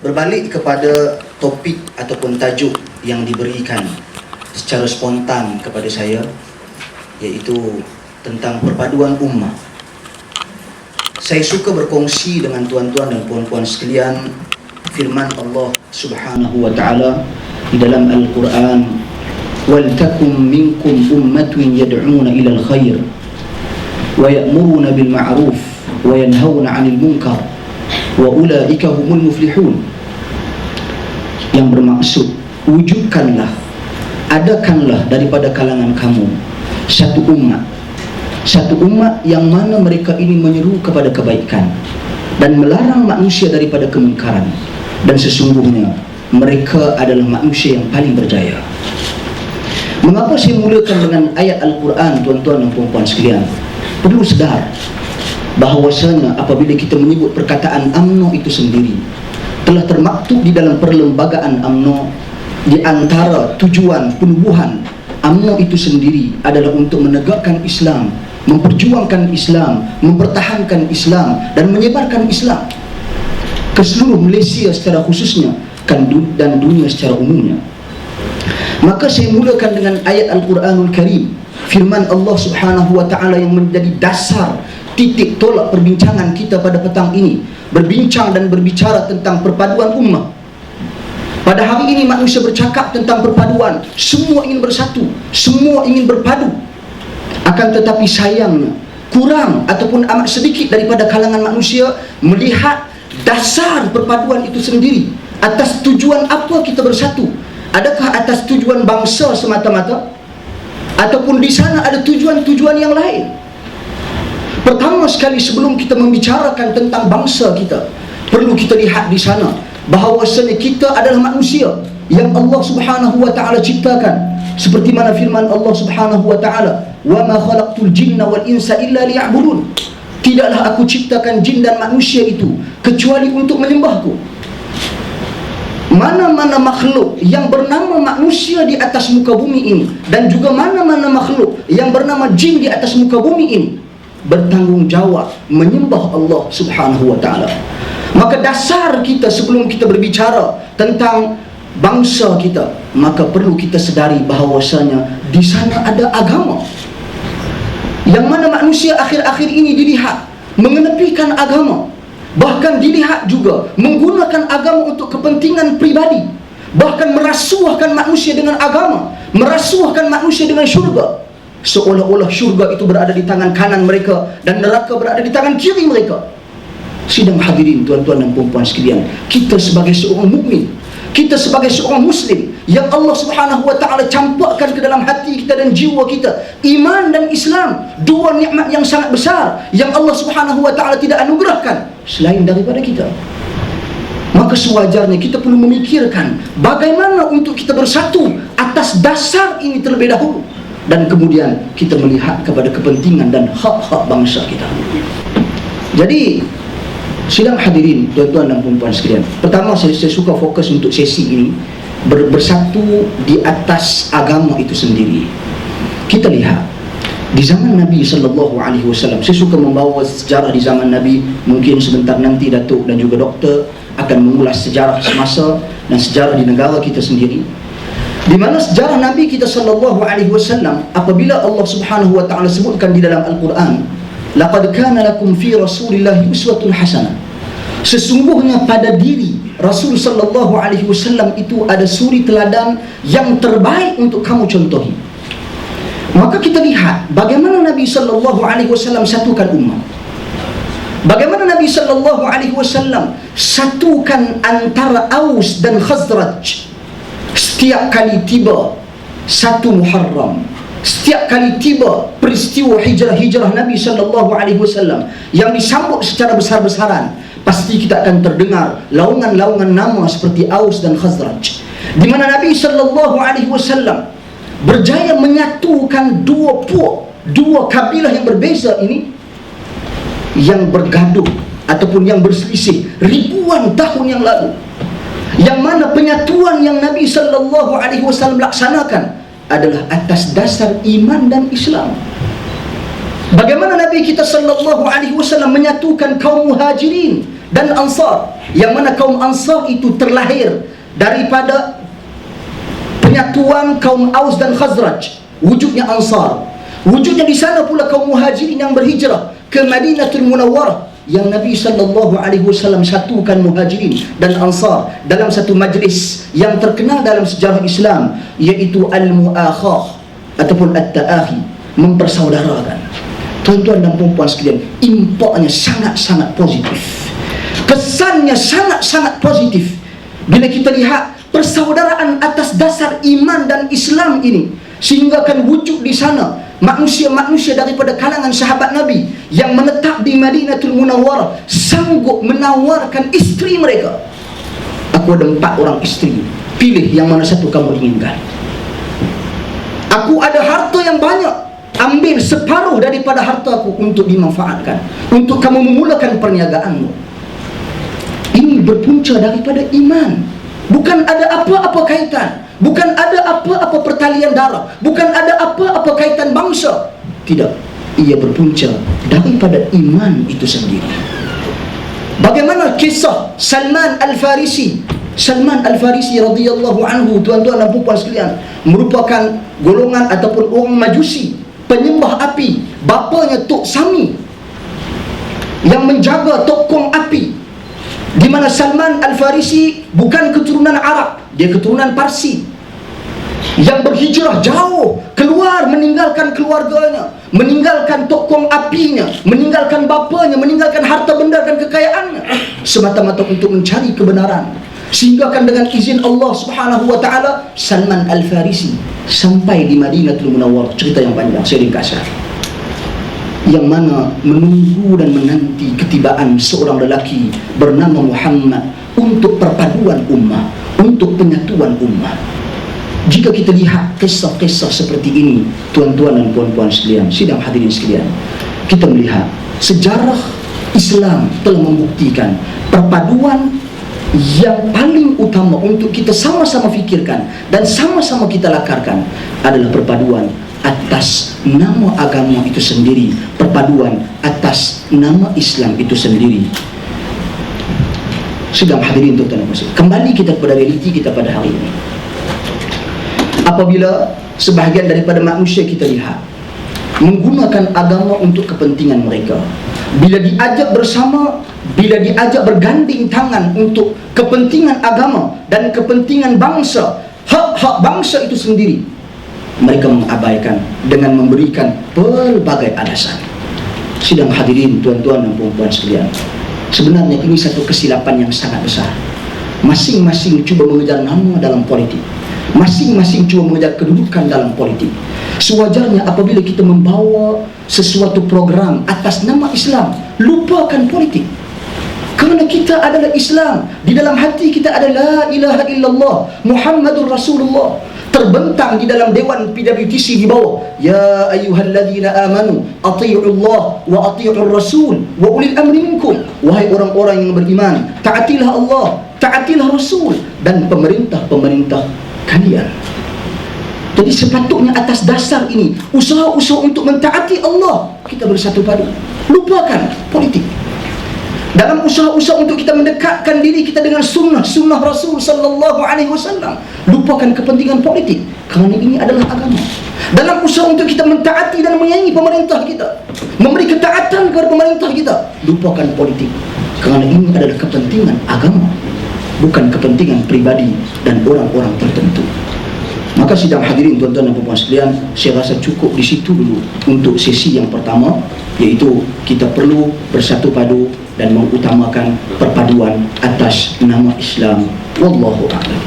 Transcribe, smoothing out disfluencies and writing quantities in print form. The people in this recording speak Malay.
Berbalik kepada topik ataupun tajuk yang diberikan secara spontan kepada saya, iaitu tentang perpaduan ummah. Saya suka berkongsi dengan tuan-tuan dan puan-puan sekalian firman Allah Subhanahu wa ta'ala di dalam Al-Quran, "Wal takum minkum ummatun yad'una ila al-khair wa ya'muruna bil ma'ruf wa yanhauna 'anil munkar wa ulaika humul muflihun." Yang bermaksud, wujudkanlah, adakanlah daripada kalangan kamu satu umat yang mana mereka ini menyeru kepada kebaikan dan melarang manusia daripada kemungkaran, dan sesungguhnya mereka adalah manusia yang paling berjaya. Mengapa saya mulakan dengan ayat Al-Quran, tuan-tuan dan puan-puan sekalian? Perlu sedar bahawasanya apabila kita menyebut perkataan UMNO itu sendiri, telah termaktub di dalam perlembagaan UMNO, di antara tujuan penubuhan UMNO itu sendiri adalah untuk menegakkan Islam, memperjuangkan Islam, mempertahankan Islam dan menyebarkan Islam ke seluruh Malaysia secara khususnya dan dunia secara umumnya. Maka saya mulakan dengan ayat Al-Quranul Karim, firman Allah Subhanahu wa ta'ala yang menjadi dasar titik tolak perbincangan kita pada petang ini, berbincang dan berbicara tentang perpaduan ummah. Pada hari ini manusia bercakap tentang perpaduan, semua ingin bersatu, semua ingin berpadu. Akan tetapi sayangnya kurang ataupun amat sedikit daripada kalangan manusia melihat dasar perpaduan itu sendiri. Atas tujuan apa kita bersatu? Adakah atas tujuan bangsa semata-mata? Ataupun di sana ada tujuan-tujuan yang lain? Pertama sekali, sebelum kita membicarakan tentang bangsa kita, perlu kita lihat di sana bahawasanya kita adalah manusia yang Allah Subhanahu wa ta'ala ciptakan. Seperti mana firman Allah Subhanahu wa ta'ala, "Wa ma khalaqtul jinna wal insa illa liya'budun." Tidaklah aku ciptakan jin dan manusia itu kecuali untuk menyembahku. Mana-mana makhluk yang bernama manusia di atas muka bumi ini, dan juga mana-mana makhluk yang bernama jin di atas muka bumi ini, bertanggungjawab menyembah Allah Subhanahu wa ta'ala. Maka dasar kita sebelum kita berbicara tentang bangsa kita, maka perlu kita sedari bahawasanya di sana ada agama, yang mana manusia akhir-akhir ini dilihat mengenepikan agama, bahkan dilihat juga menggunakan agama untuk kepentingan pribadi, bahkan merasuahkan manusia dengan agama, merasuahkan manusia dengan syurga, seolah-olah syurga itu berada di tangan kanan mereka dan neraka berada di tangan kiri mereka. Sidang hadirin, tuan-tuan dan puan-puan sekalian, kita sebagai seorang mukmin, kita sebagai seorang muslim yang Allah Subhanahu wa ta'ala campakkan ke dalam hati kita dan jiwa kita iman dan Islam, dua nikmat yang sangat besar yang Allah Subhanahu wa ta'ala tidak anugerahkan selain daripada kita. Maka sewajarnya kita perlu memikirkan bagaimana untuk kita bersatu atas dasar ini terlebih dahulu, dan kemudian kita melihat kepada kepentingan dan hak-hak bangsa kita. Jadi sidang hadirin, tuan-tuan dan puan-puan sekalian, pertama saya suka fokus untuk sesi ini bersatu di atas agama itu sendiri. Kita lihat di zaman Nabi SAW, saya suka membawa sejarah di zaman Nabi. Mungkin sebentar nanti Datuk dan juga Doktor akan mengulas sejarah semasa dan sejarah di negara kita sendiri, di mana sejarah Nabi kita SAW, apabila Allah Subhanahu wa ta'ala sebutkan di dalam Al-Quran, "Laqad kana lakum fi Rasulillahi uswatun hasanah." Sesungguhnya pada diri Rasul sallallahu alaihi wasallam itu ada suri teladan yang terbaik untuk kamu contohi. Maka kita lihat bagaimana Nabi sallallahu alaihi wasallam satukan umat. Bagaimana Nabi sallallahu alaihi wasallam satukan antara Aus dan Khazraj. Setiap kali tiba 1 Muharram, setiap kali tiba peristiwa hijrah Nabi sallallahu alaihi wasallam yang disambut secara besar-besaran, pasti kita akan terdengar laungan-laungan nama seperti Aus dan Khazraj, di mana Nabi sallallahu alaihi wasallam berjaya menyatukan dua kabilah yang berbeza ini, yang bergaduh ataupun yang berselisih ribuan tahun yang lalu, yang mana penyatuan yang Nabi sallallahu alaihi wasallam laksanakan adalah atas dasar iman dan Islam. Bagaimana Nabi kita sallallahu alaihi wasallam menyatukan kaum Muhajirin dan Ansar, yang mana kaum Ansar itu terlahir daripada penyatuan kaum Aus dan Khazraj. Wujudnya Ansar, wujudnya di sana pula kaum Muhajirin yang berhijrah ke Madinatul Munawwarah, yang Nabi SAW satukan Muhajirin dan Ansar dalam satu majlis yang terkenal dalam sejarah Islam, iaitu Al-Mu'akhah ataupun At-Ta'ahi, mempersaudarakan. Tuan-tuan dan puan-puan sekalian, impaknya sangat-sangat positif, kesannya sangat-sangat positif bila kita lihat persaudaraan atas dasar iman dan Islam ini, sehingga akan wujud di sana manusia-manusia daripada kalangan sahabat Nabi yang menetap di Madinatul Munawwarah sanggup menawarkan isteri mereka. Aku ada 4 orang isteri, pilih yang mana satu kamu inginkan. Aku ada harta yang banyak, ambil separuh daripada hartaku untuk dimanfaatkan, untuk kamu memulakan perniagaanmu. Ini berpunca daripada iman. Bukan ada apa-apa kaitan, bukan ada apa-apa pertalian darah, bukan ada apa-apa kaitan bangsa. Tidak, ia berpunca daripada iman itu sendiri. Bagaimana kisah Salman Al-Farisi? Salman Al-Farisi radhiyallahu anhu, tuan-tuan dan puan sekalian, merupakan golongan ataupun orang Majusi, penyembah api. Bapanya Tok Sami yang menjaga tokong api, di mana Salman Al-Farisi bukan keturunan Arab, dia keturunan Parsi, yang berhijrah jauh keluar, meninggalkan keluarganya, meninggalkan tokong apinya, meninggalkan bapanya, meninggalkan harta benda dan kekayaannya, semata-mata untuk mencari kebenaran. Sehingga kan dengan izin Allah Subhanahu wa taala, Salman Al-Farisi sampai di Madinatul Munawwarah. Cerita yang panjang, saya ringkaskan, yang mana menunggu dan menanti ketibaan seorang lelaki bernama Muhammad untuk perpaduan ummah, untuk penyatuan ummah. Jika kita lihat kisah-kisah seperti ini, tuan-tuan dan puan-puan sekalian, sidang hadirin sekalian, kita melihat sejarah Islam telah membuktikan perpaduan yang paling utama untuk kita sama-sama fikirkan dan sama-sama kita lakarkan adalah perpaduan atas nama agama itu sendiri, perpaduan atas nama Islam itu sendiri. Sidang hadirin tuan-tuan dan puan, kembali kita kepada realiti kita pada hari ini. Apabila sebahagian daripada manusia kita lihat menggunakan agama untuk kepentingan mereka, bila diajak bersama, bila diajak berganding tangan untuk kepentingan agama dan kepentingan bangsa, hak-hak bangsa itu sendiri, mereka mengabaikan dengan memberikan pelbagai alasan. Sidang hadirin tuan-tuan dan puan-puan sekalian, sebenarnya ini satu kesilapan yang sangat besar. Masing-masing cuba mengejar nama dalam politik, masing-masing cuba mengejar kedudukan dalam politik. Sewajarnya apabila kita membawa sesuatu program atas nama Islam, lupakan politik. Kerana kita adalah Islam, di dalam hati kita ada la ilaha illallah Muhammadur Rasulullah, terbentang di dalam Dewan PWTC di bawah, ya ayyuhalladzina amanu athi'ullah wa athi'ur rasul wa ulil amri minkum. Wahai orang-orang yang beriman, taatilah Allah, taatilah Rasul dan pemerintah-pemerintah kalian. Jadi sepatutnya atas dasar ini, usaha-usaha untuk mentaati Allah, kita bersatu padu, lupakan politik. Dalam usaha-usaha untuk kita mendekatkan diri kita dengan sunnah Rasul sallallahu alaihi wasallam, lupakan kepentingan politik, kerana ini adalah agama. Dalam usaha untuk kita mentaati dan menyayangi pemerintah kita, memberi ketaatan kepada pemerintah kita, lupakan politik, kerana ini adalah kepentingan agama, bukan kepentingan pribadi dan orang-orang tertentu. Maka sidang hadirin tuan-tuan dan puan sekalian, saya rasa cukup di situ dulu untuk sesi yang pertama, iaitu kita perlu bersatu padu dan mengutamakan perpaduan atas nama Islam. Wallahu a'lam.